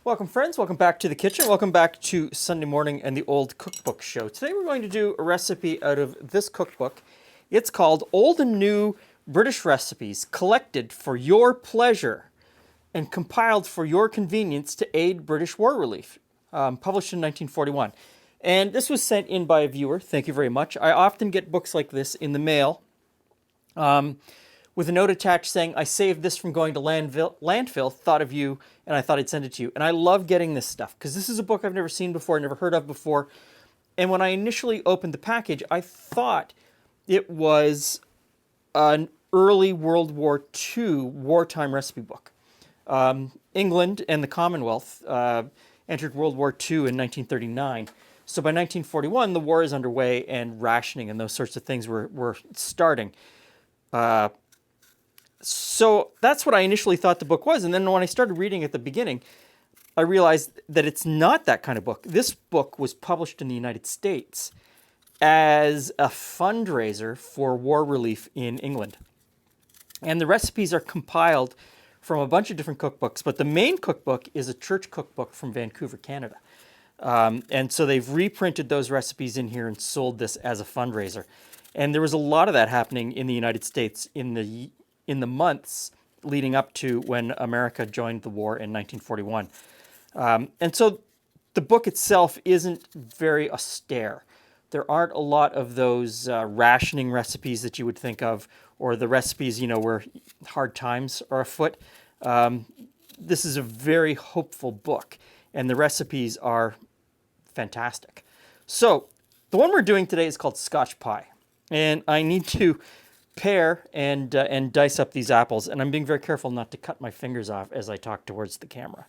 Welcome, friends. Welcome back to the kitchen. Welcome back to Sunday Morning and the Old Cookbook Show. Today we're going to do a recipe out of this cookbook. It's called Old and New British Recipes, collected for your pleasure and compiled for your convenience to aid British war relief, published in 1941. And this was sent in by a viewer. Thank you very much. I often get books like this in the mail with a note attached saying, I saved this from going to landfill, thought of you, and I thought I'd send it to you. And I love getting this stuff because this is a book I've never seen before, never heard of before. And when I initially opened the package, I thought it was an early World War II wartime recipe book. England and the Commonwealth entered World War II in 1939. So by 1941, the war is underway and rationing and those sorts of things were starting. So that's what I initially thought the book was. And then when I started reading at the beginning, I realized that it's not that kind of book. This book was published in the United States as a fundraiser for war relief in England. And the recipes are compiled from a bunch of different cookbooks, but the main cookbook is a church cookbook from Vancouver, Canada. And so they've reprinted those recipes in here and sold this as a fundraiser. And there was a lot of that happening in the United States in the months leading up to when America joined the war in 1941. And so the book itself isn't very austere. There aren't a lot of those rationing recipes that you would think of, or the recipes, where hard times are afoot. This is a very hopeful book, and the recipes are fantastic. So the one we're doing today is called Scotch pie, and I need to pare and dice up these apples, and I'm being very careful not to cut my fingers off as I talk towards the camera.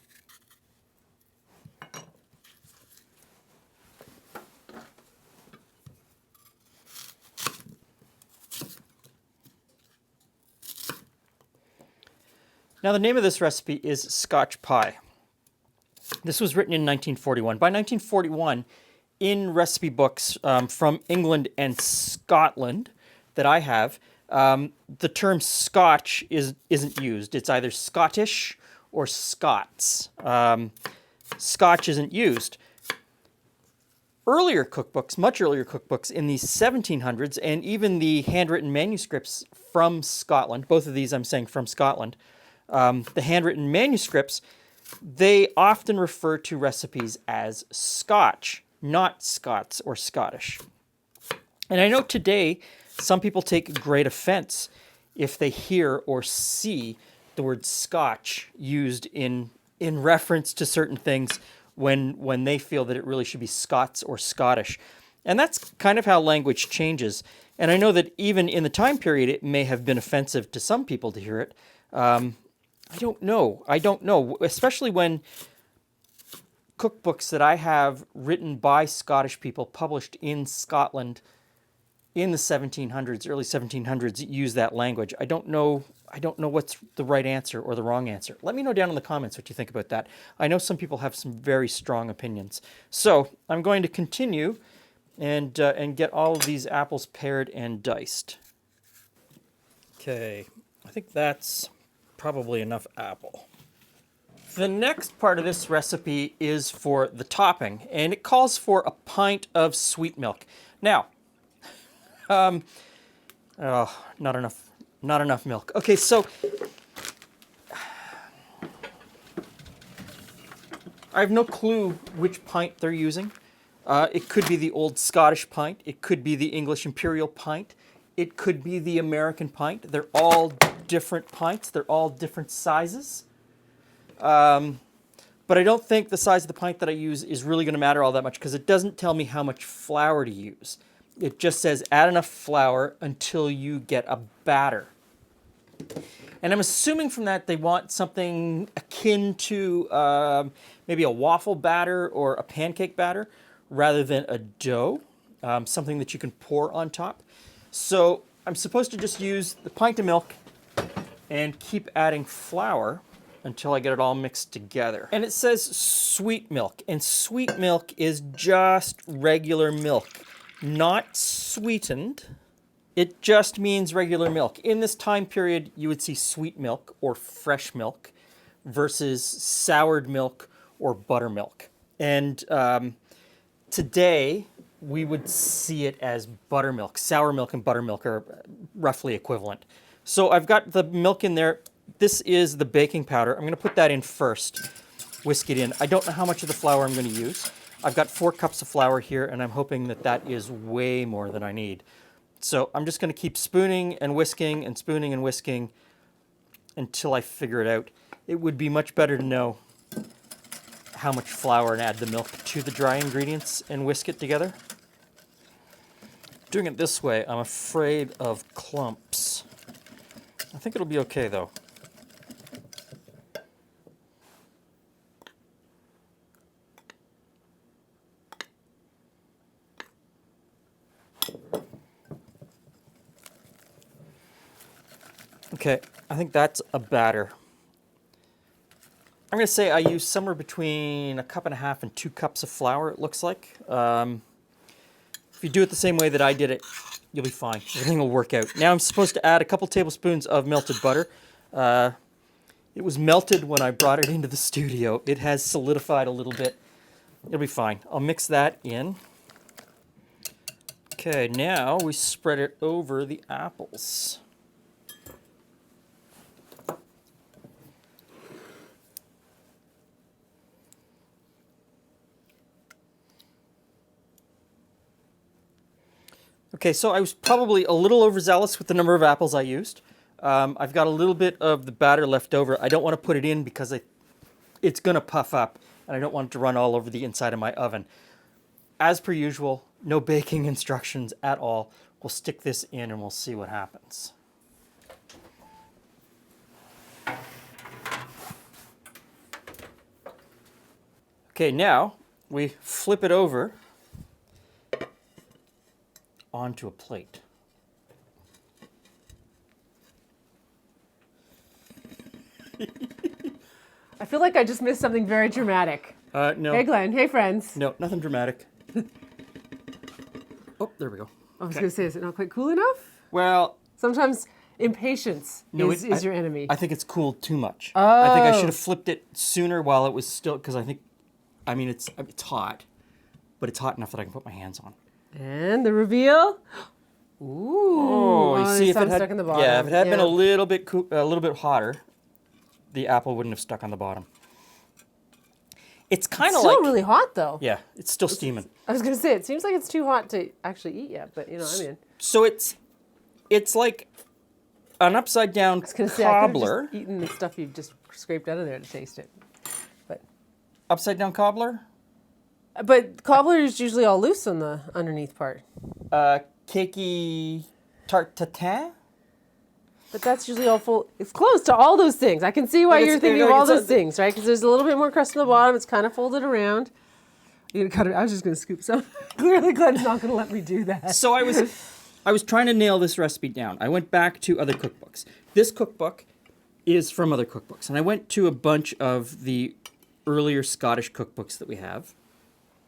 Now, the name of this recipe is Scotch pie. This was written in 1941. By 1941, in recipe books from England and Scotland that I have, the term Scotch isn't used. It's either Scottish or Scots. Scotch isn't used. Earlier cookbooks, much earlier cookbooks in the 1700s, and even the handwritten manuscripts from Scotland, both of these I'm saying from Scotland, the handwritten manuscripts, they often refer to recipes as Scotch, not Scots or Scottish. And I know today some people take great offense if they hear or see the word Scotch used in reference to certain things when they feel that it really should be Scots or Scottish. And that's kind of how language changes. And I know that even in the time period, it may have been offensive to some people to hear it. I don't know, especially when cookbooks that I have written by Scottish people published in Scotland in the 1700s, early 1700s, use that language. I don't know what's the right answer or the wrong answer. Let me know down in the comments what you think about that. I know some people have some very strong opinions. So I'm going to continue and get all of these apples pared and diced. Okay, I think that's probably enough apple. The next part of this recipe is for the topping, and it calls for a pint of sweet milk. Now, not enough milk. Okay, so I have no clue which pint they're using. It could be the old Scottish pint. It could be the English Imperial pint. It could be the American pint. They're all different pints. They're all different sizes. But I don't think the size of the pint that I use is really going to matter all that much because it doesn't tell me how much flour to use. It just says add enough flour until you get a batter. And I'm assuming from that they want something akin to maybe a waffle batter or a pancake batter rather than a dough, something that you can pour on top. So I'm supposed to just use the pint of milk and keep adding flour until I get it all mixed together. And it says sweet milk, and sweet milk is just regular milk, not sweetened. It just means regular milk. In this time period, you would see sweet milk or fresh milk versus soured milk or buttermilk. And today, we would see it as buttermilk. Sour milk and buttermilk are roughly equivalent. So I've got the milk in there. This is the baking powder. I'm going to put that in first, whisk it in. I don't know how much of the flour I'm going to use. I've got 4 cups of flour here, and I'm hoping that that is way more than I need. So I'm just going to keep spooning and whisking and spooning and whisking until I figure it out. It would be much better to know how much flour and add the milk to the dry ingredients and whisk it together. Doing it this way, I'm afraid of clumps. I think it'll be okay though. Okay, I think that's a batter. I'm going to say I use somewhere between 1.5 cups and 2 cups of flour, it looks like. If you do it the same way that I did it, you'll be fine. Everything will work out. Now I'm supposed to add a couple tablespoons of melted butter. It was melted when I brought it into the studio. It has solidified a little bit. It'll be fine. I'll mix that in. Okay, now we spread it over the apples. Okay, so I was probably a little overzealous with the number of apples I used. I've got a little bit of the batter left over. I don't want to put it in because it's going to puff up, and I don't want it to run all over the inside of my oven. As per usual, no baking instructions at all. We'll stick this in and we'll see what happens. Okay, now we flip it over onto a plate. I feel like I just missed something very dramatic. No. Hey, Glenn. Hey, friends. No, nothing dramatic. Oh, there we go. I was going to say, is it not quite cool enough? Well, Sometimes impatience is your enemy. I think it's cooled too much. Oh. I think I should have flipped it sooner while it was still, because it's hot, but it's hot enough that I can put my hands on. And the reveal. Ooh. You see, if it had, stuck in the bottom. yeah, if it had been a little bit hotter, the apple wouldn't have stuck on the bottom. It's kind of Still like really hot, though. yeah, it's still steaming. I was going to say, it seems like it's too hot to actually eat yet, but you know what I mean. So it's like an upside down I was going to say, I could cobbler. have just eaten the stuff you just scraped out of there to taste it. Upside down cobbler. But cobbler is usually all loose on the underneath part. Cakey tarte tatin. But that's usually all full. It's close to all those things. I can see why Like you're it's- thinking of like all it's a- those things, right? Because there's a little bit more crust on the bottom. It's kind of folded around. You're gonna cut it. I was just going to scoop some. Clearly, Glenn's not going to let me do that. So I was trying to nail this recipe down. I went back to other cookbooks. This cookbook is from other cookbooks, and I went to a bunch of the earlier Scottish cookbooks that we have,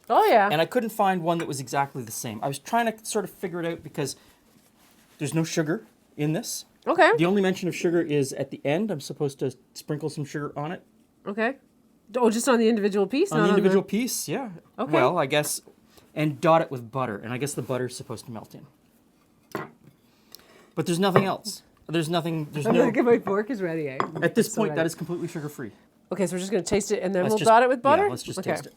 Oh, yeah. and I couldn't find one that was exactly the same. I was trying to sort of figure it out because there's no sugar in this. Okay. The only mention of sugar is at the end. I'm supposed to sprinkle some sugar on it. Okay. Oh, just on the individual piece? On not the individual piece, yeah. Okay. Well, I guess, and dot it with butter, and I guess the butter's supposed to melt in. But there's nothing else. There's nothing, there's I'm no, going to get my fork is ready, eh? at this So point, ready. that is completely sugar-free. Okay, so we're just going to taste it and then Let's we'll just- dot it with butter? Yeah, let's just Okay. taste it.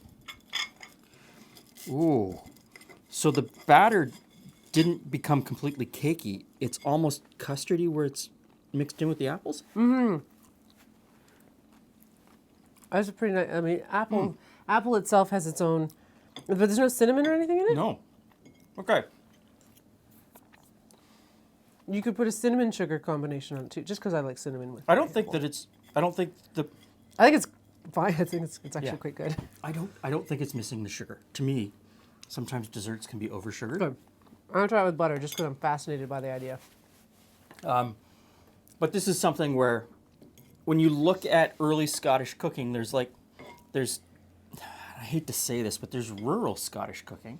Ooh. So the batter didn't become completely cakey. It's almost custardy where it's mixed in with the apples. That's a pretty nice, I mean, apple itself has its own, but there's no cinnamon or anything in it? No. Okay. You could put a cinnamon sugar combination on it too, just because I like cinnamon with I don't think that it's, I don't think the, I think it's fine. I think it's actually Yeah. quite good. I don't think it's missing the sugar. To me, sometimes desserts can be over-sugared. Good. I'm going to try it with butter just because I'm fascinated by the idea. But this is something where, when you look at early Scottish cooking, there's, I hate to say this, but there's rural Scottish cooking,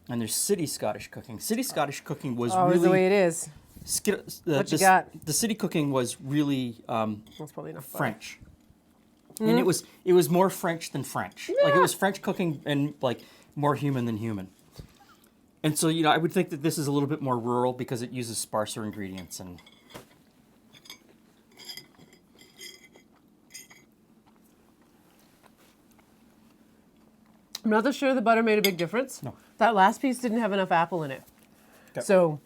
and there's city Scottish cooking. City Scottish cooking was Oh, really is the way it is. What you got? The city cooking was really That's probably enough butter. French. And it was more French than French. Like it was French cooking and like more human than human. And so, I would think that this is a little bit more rural because it uses sparser ingredients. And I'm not so sure the butter made a big difference. No. That last piece didn't have enough apple in it. Okay. So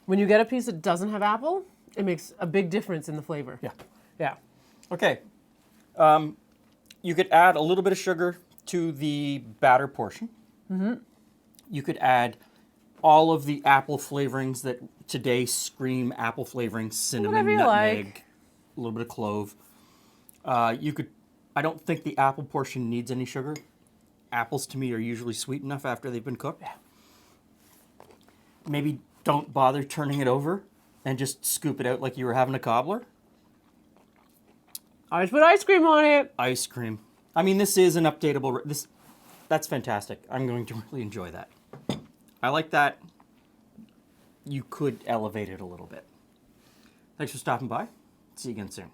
when you get a piece that doesn't have apple, it makes a big difference in the flavor. yeah. Yeah. Okay. You could add a little bit of sugar to the batter portion. Mm-hmm. You could add all of the apple flavorings that today scream apple flavorings: cinnamon, Whatever you nutmeg, like. a little bit of clove. I don't think the apple portion needs any sugar. Apples to me are usually sweet enough after they've been cooked. Maybe don't bother turning it over and just scoop it out like you were having a cobbler. I just put ice cream on it. Ice cream. I mean, this is an updatable. That's fantastic. I'm going to really enjoy that. I like that. You could elevate it a little bit. Thanks for stopping by. See you again soon.